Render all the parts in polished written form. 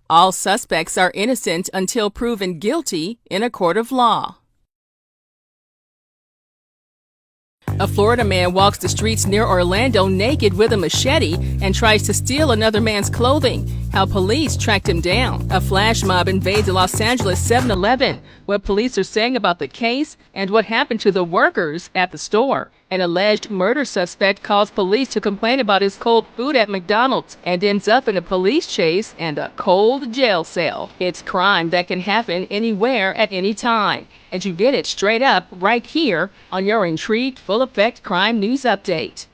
All suspects are innocent until proven guilty in a court of law. A Florida man walks the streets near Orlando naked with a machete and tries to steal another man's clothing. How police tracked him down. A flash mob invades a Los Angeles 7-Eleven. What police are saying about the case and what happened to the workers at the store. An alleged murder suspect calls police to complain about his cold food at McDonald's and ends up in a police chase and a cold jail cell. It's crime that can happen anywhere at any time. And you get it straight up right here on your Intrigued Full Effect Crime News Update.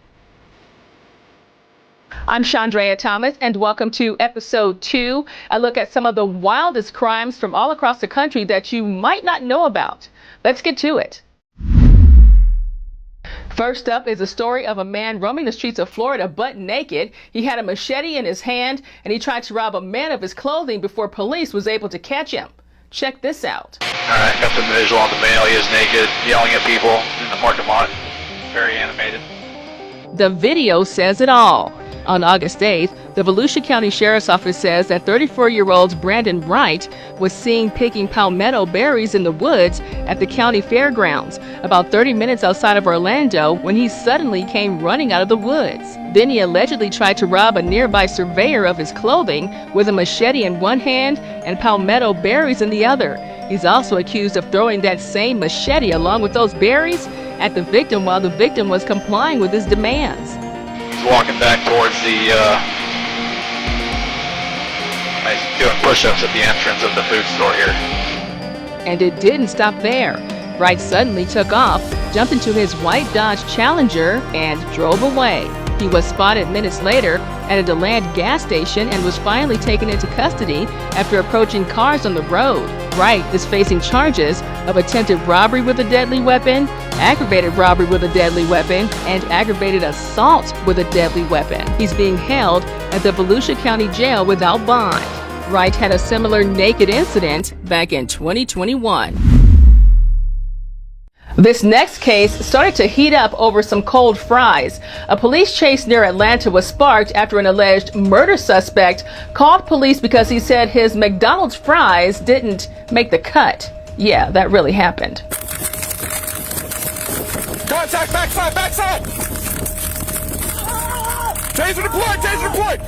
I'm Chandrea Thomas, and welcome to episode 2. I look at some of the wildest crimes from all across the country that you might not know about. Let's get to it. First up is a story of a man roaming the streets of Florida butt naked. He had a machete in his hand, and he tried to rob a man of his clothing before police was able to catch him. Check this out. Alright, got the visual on the male. He is naked, yelling at people in the parking lot. Very animated. The video says it all. On August 8th, the Volusia County Sheriff's Office says that 34-year-old Brandon Wright was seen picking palmetto berries in the woods at the county fairgrounds, about 30 minutes outside of Orlando, when he suddenly came running out of the woods. Then he allegedly tried to rob a nearby surveyor of his clothing with a machete in one hand and palmetto berries in the other. He's also accused of throwing that same machete along with those berries at the victim while the victim was complying with his demands. He's walking back towards the, he's doing push-ups at the entrance of the food store here. And it didn't stop there. Wright suddenly took off, jumped into his white Dodge Challenger, and drove away. He was spotted minutes later at a DeLand gas station and was finally taken into custody after approaching cars on the road. Wright is facing charges of attempted robbery with a deadly weapon, aggravated robbery with a deadly weapon, and aggravated assault with a deadly weapon. He's being held at the Volusia County Jail without bond. Wright had a similar naked incident back in 2021. This next case started to heat up over some cold fries. A police chase near Atlanta was sparked after an alleged murder suspect called police because he said his McDonald's fries didn't make the cut. Yeah, that really happened. Contact backside, backside! Taser deployed, taser deployed!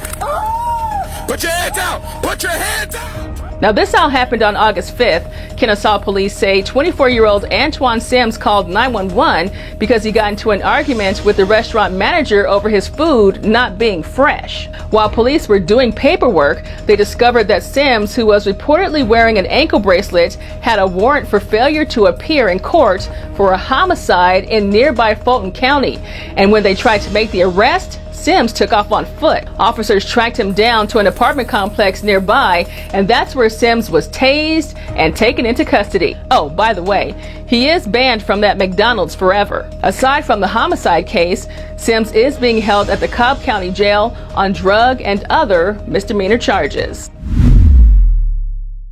Put your hands out! Put your hands out! Now, this all happened on August 5th. Kennesaw police say 24-year-old Antoine Sims called 911 because he got into an argument with the restaurant manager over his food not being fresh. While police were doing paperwork, they discovered that Sims, who was reportedly wearing an ankle bracelet, had a warrant for failure to appear in court for a homicide in nearby Fulton County. And when they tried to make the arrest, Sims took off on foot. Officers tracked him down to an apartment complex nearby, and that's where Sims was tased and taken into custody. Oh, by the way, he is banned from that McDonald's forever. Aside from the homicide case, Sims is being held at the Cobb County Jail on drug and other misdemeanor charges.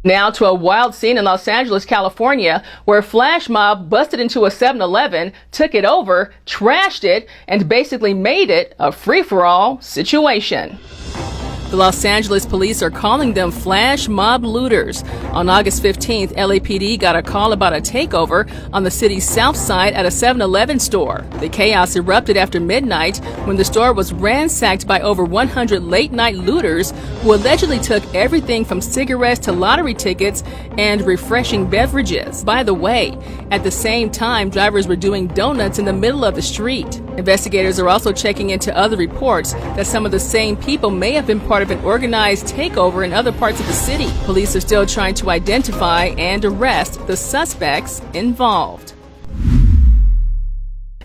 Now to a wild scene in Los Angeles, California, where a flash mob busted into a 7-Eleven, took it over, trashed it, and basically made it a free-for-all situation. The Los Angeles police are calling them flash mob looters. On August 15th, LAPD got a call about a takeover on the city's south side at a 7-Eleven store. The chaos erupted after midnight when the store was ransacked by over 100 late-night looters who allegedly took everything from cigarettes to lottery tickets and refreshing beverages. By the way, at the same time, drivers were doing donuts in the middle of the street. Investigators are also checking into other reports that some of the same people may have been part of an organized takeover in other parts of the city. Police are still trying to identify and arrest the suspects involved.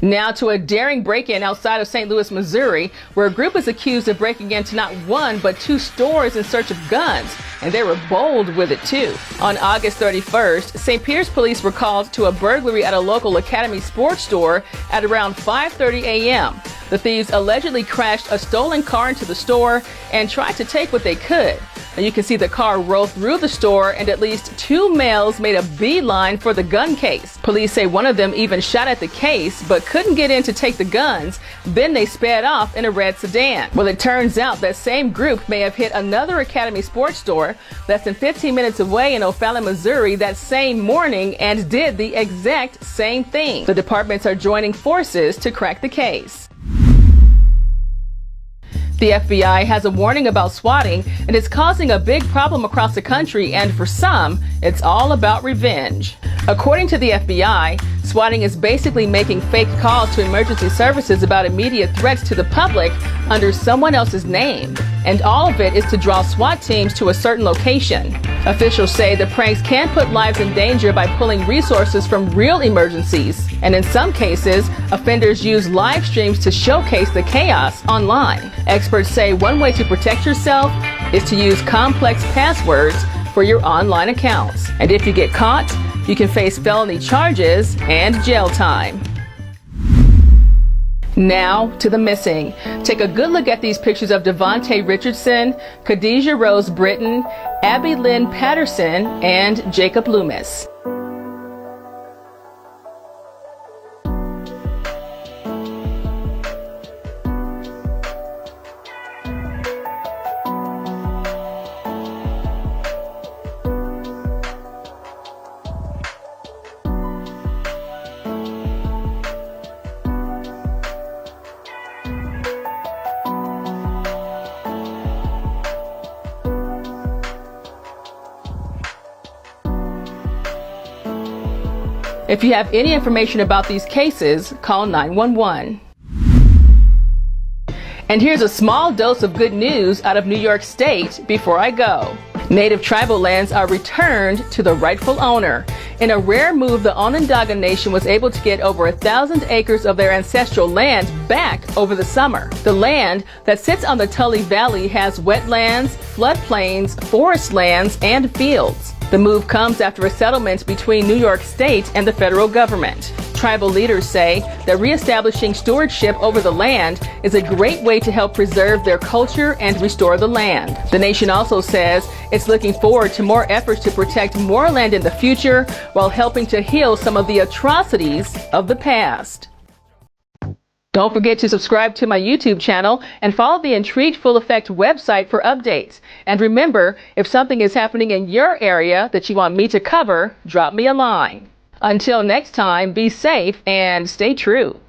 Now to a daring break-in outside of St. Louis, Missouri, where a group is accused of breaking into not one but 2 stores in search of guns, and they were bold with it too. On August 31st, St. Peter's police were called to a burglary at a local Academy sports store at around 5:30 a.m. The thieves allegedly crashed a stolen car into the store and tried to take what they could. Now you can see the car roll through the store, and at least 2 males made a beeline for the gun case. Police say one of them even shot at the case but couldn't get in to take the guns. Then they sped off in a red sedan. Well, it turns out that same group may have hit another Academy Sports store less than 15 minutes away in O'Fallon, Missouri that same morning and did the exact same thing. The departments are joining forces to crack the case. The FBI has a warning about swatting, and it's causing a big problem across the country, and for some, it's all about revenge. According to the FBI, swatting is basically making fake calls to emergency services about immediate threats to the public under someone else's name, and all of it is to draw SWAT teams to a certain location. Officials say the pranks can put lives in danger by pulling resources from real emergencies, and in some cases, offenders use live streams to showcase the chaos online. Experts say one way to protect yourself is to use complex passwords for your online accounts. And if you get caught, you can face felony charges and jail time. Now to the missing. Take a good look at these pictures of Devontae Richardson, Khadijah Rose Britton, Abby Lynn Patterson, and Jacob Loomis. If you have any information about these cases, call 911. And here's a small dose of good news out of New York State before I go. Native tribal lands are returned to the rightful owner. In a rare move, the Onondaga Nation was able to get over 1,000 acres of their ancestral land back over the summer. The land that sits on the Tully Valley has wetlands, floodplains, forest lands, and fields. The move comes after a settlement between New York State and the federal government. Tribal leaders say that reestablishing stewardship over the land is a great way to help preserve their culture and restore the land. The nation also says it's looking forward to more efforts to protect more land in the future while helping to heal some of the atrocities of the past. Don't forget to subscribe to my YouTube channel and follow the Intrigued Full Effect website for updates. And remember, if something is happening in your area that you want me to cover, drop me a line. Until next time, be safe and stay true.